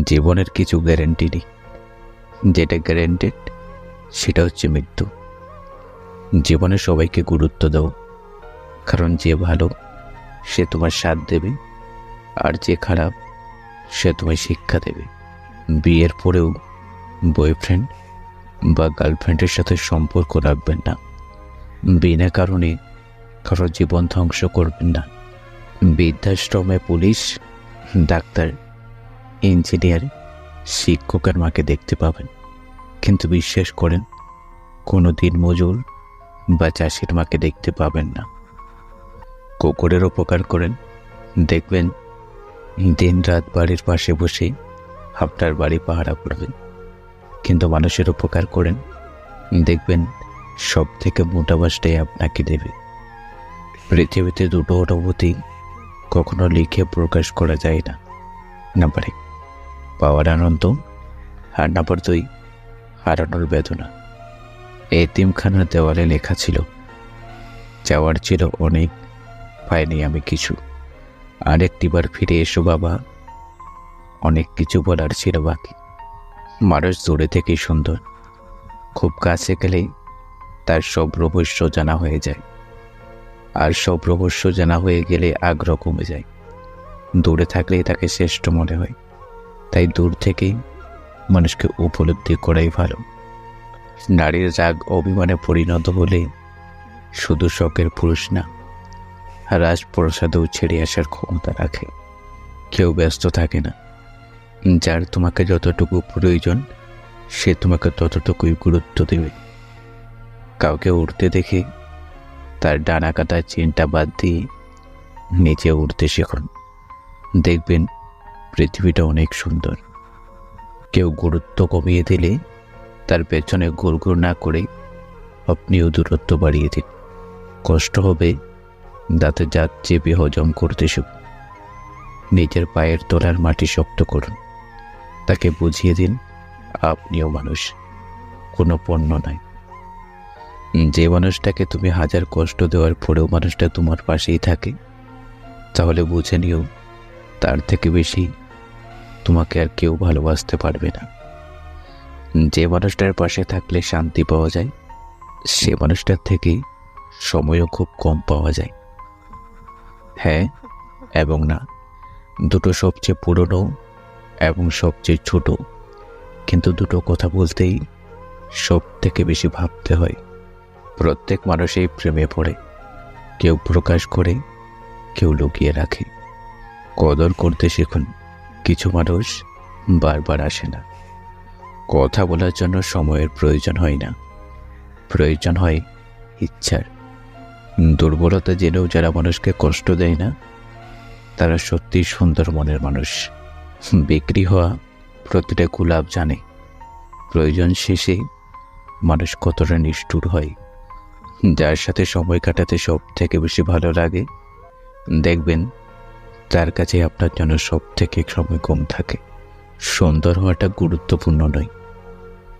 জীবনের কিছু গ্যারেন্টি নেই, যেটা গ্যারেন্টেড সেটা হচ্ছে মৃত্যু। জীবনে সবাইকে গুরুত্ব দাও, কারণ যে ভালো সে তোমার সাথ দেবে, আর যে খারাপ সে তোমায় শিক্ষা দেবে। বিয়ের পরেও বয়ফ্রেন্ড বা গার্লফ্রেন্ডের সাথে সম্পর্ক রাখবেন না। বিনা কারণে কারো জীবন ধ্বংস করবেন না। বৃদ্ধাশ্রমে পুলিশ, ডাক্তার, ইঞ্জিনিয়ার, শিক্ষকের মাকে দেখতে পাবেন, কিন্তু বিশ্বাস করেন কোনো দিনমজুর বা চাষির মাকে দেখতে পাবেন না। কুকুরের উপকার করেন, দেখবেন দিন রাত বাড়ির পাশে বসে আপনার বাড়ি পাহারা করবেন, কিন্তু মানুষের উপকার করেন, দেখবেন সব থেকে মোটা বাসটাই আপনাকে দেবে। পৃথিবীতে দুটো অনুভূতি কখনো লিখে প্রকাশ করা যায় না। নাম্বার 1 পাওয়ার আনন্দ, আর নাম্বার 2 হারানোর বেদনা। এতিমখানার দেওয়ালে লেখা ছিল, চাওয়ার ছিল অনেক, পাইনি আমি কিছু। আরেকটিবার ফিরে এসো বাবা, অনেক কিছু বলার ছিল বাকি। মানুষ দূরে থেকেই সুন্দর, খুব কাছে গেলে তার সব রহস্য জানা হয়ে যায়, আর সব রহস্য জানা হয়ে গেলে আগ্রহ কমে যায়। দূরে থাকলেই তাকে শ্রেষ্ঠ মনে হয়, তাই দূর থেকেই মানুষকে উপলব্ধি করাই ভালো। নারীর রাগ অভিমানে পরিণত হলে শুধু শখের পুরুষ না, রাজপ্রসাদেও ছেড়ে আসার ক্ষমতা রাখে। কেউ ব্যস্ত থাকে না, যার তোমাকে যতটুকু প্রয়োজন সে তোমাকে ততটুকুই গুরুত্ব দেবে। কাউকে উড়তে দেখে তার ডানা কাটার চিন্তা বাদ দিয়ে নিচে উড়তে শেখুন, দেখবেন পৃথিবীটা অনেক সুন্দর। কেউ গুরুত্ব কমিয়ে দিলে তার পেছনে গুড়গুড় না করে আপনিও দূরত্ব বাড়িয়ে দিন। কষ্ট হবে, দাঁতে দাঁত চেপে হজম করতে শিখুন। নিজের পায়ের তলার মাটি শক্ত করুন, তাকে বুঝিয়ে দিন আপনিও মানুষ, কোনো পণ্য নয়। যে মানুষটাকে তুমি হাজার কষ্ট দেওয়ার পরেও মানুষটা তোমার পাশেই থাকে, তাহলে বুঝে নিও তার থেকে বেশি তোমাকে আর কেউ ভালোবাসতে পারবে না। যে মানুষটার পাশে থাকলে শান্তি পাওয়া যায়, সে মানুষটার থেকে সময়ও খুব কম পাওয়া যায়। হ্যাঁ এবং না, দুটো সবচেয়ে পুরনো এবং সবচেয়ে ছোট, কিন্তু দুটো কথা বলতেই সব থেকে বেশি ভাবতে হয়। প্রত্যেক মানুষই প্রেমে পড়ে, কেউ প্রকাশ করে, কেউ লুকিয়ে রাখে। কদর করতে শিখুন, কিছু মানুষ বারবার আসে না। কথা বলার জন্য সময়ের প্রয়োজন হয় না, প্রয়োজন হয় ইচ্ছার। দুর্বলতা জেনেও যারা মানুষকে কষ্ট দেয় না, তারা সত্যি সুন্দর মনের মানুষ। বিক্রি হওয়া প্রতিটা গোলাপ জানে প্রয়োজন শেষে মানুষ কতটা নিষ্ঠুর হয়। যার সাথে সময় কাটাতে সব থেকে বেশি ভালো লাগে, দেখবেন তার কাছে আপনার জন্য সব থেকে সময় কম থাকে। সুন্দর হওয়াটা গুরুত্বপূর্ণ নয়,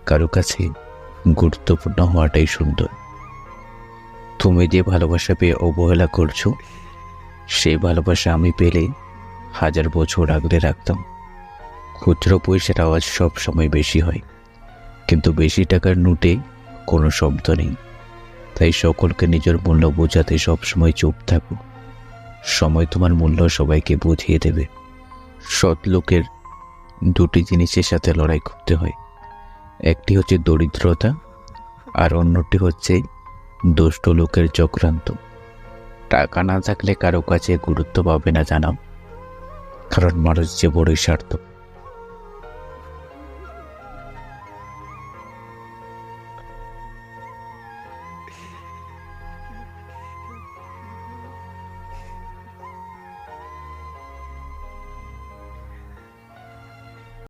কারো কাছে গুরুত্বপূর্ণ হওয়াটাই সুন্দর। তুমি যে ভালোবাসা পেয়ে অবহেলা করছো, সেই ভালোবাসা আমি পেলে 1000 বছর আগলে রাখতাম। খুচরো পয়সার আওয়াজ সব সময় বেশি হয়, কিন্তু বেশি টাকার নোটে কোনো শব্দ নেই। তাই সকলকে নিজের মূল্য বোঝাতে সবসময় চুপ থাকো। সময় তোমার মূল্য সবাইকে বুঝিয়ে দেবে। সৎ লোকের দুটি জিনিসের সাথে লড়াই করতে হয়, একটি হচ্ছে দরিদ্রতা, আর অন্যটি হচ্ছে দুষ্ট লোকের চক্রান্ত। টাকা না থাকলে কারো কাছে গুরুত্ব পাবে না জানাও, কারণ মানুষ যে বড়ই স্বার্থপর।